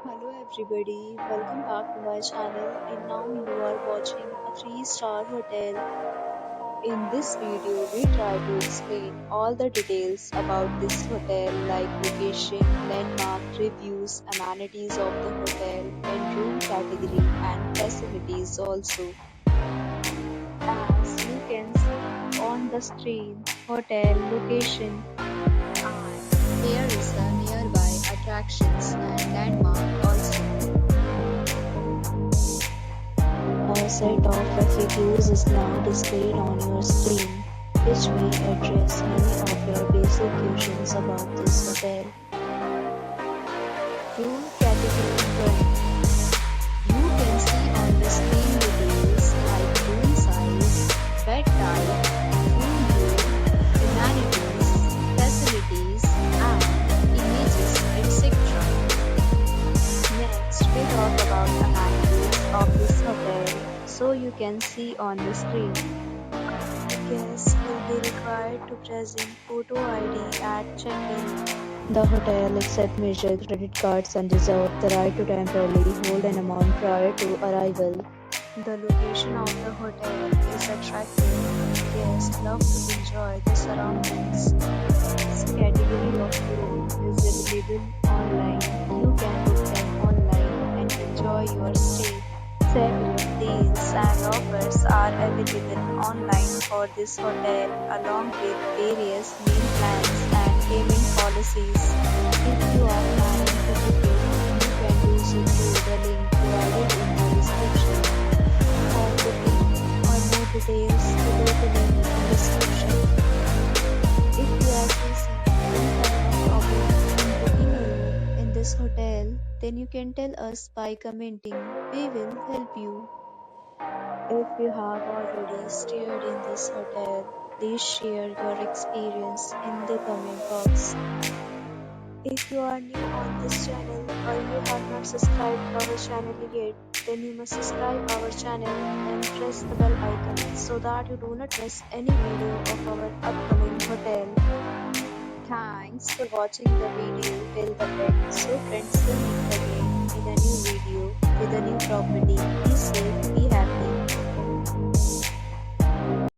Hello everybody, welcome back to my channel and now you are watching a 3-star hotel. In this video, we try to explain all the details about this hotel like location, landmark, reviews, amenities of the hotel and room category and facilities also. As you can see on the screen, hotel location and here is the nearby attractions and landmark also. A set of FAQs is now displayed on your screen, which may address many of your basic questions about this hotel. Room category 1. You can see on the screen details like room size, bed type, room view, amenities, facilities, and images, etc. Next, we talk about amenities of this hotel, so you can see on the screen. Guests will be required to present photo ID at check-in. The hotel accepts major credit cards and reserves the right to temporarily hold an amount prior to arrival. The location of the hotel is attractive. Guests love to enjoy the surroundings. This category of room is available online. You can book them online and enjoy your stay. Several deals and offers are available online for this hotel along with various meal plans and payment policies. If you are planning to book it, you can do so through the link provided in the description. For booking or more details, below the link in the description. If you are facing any kind of problem in booking a room in this hotel, then you can tell us by commenting. We will help you. If you have already stayed in this hotel, please share your experience in the comment box. If you are new on this channel or you have not subscribed our channel yet, then you must subscribe our channel and press the bell icon so that you do not miss any video of our upcoming hotel. Thanks for watching the video till the end. So friends, will meet again in a new video with a new property. Be safe, be happy.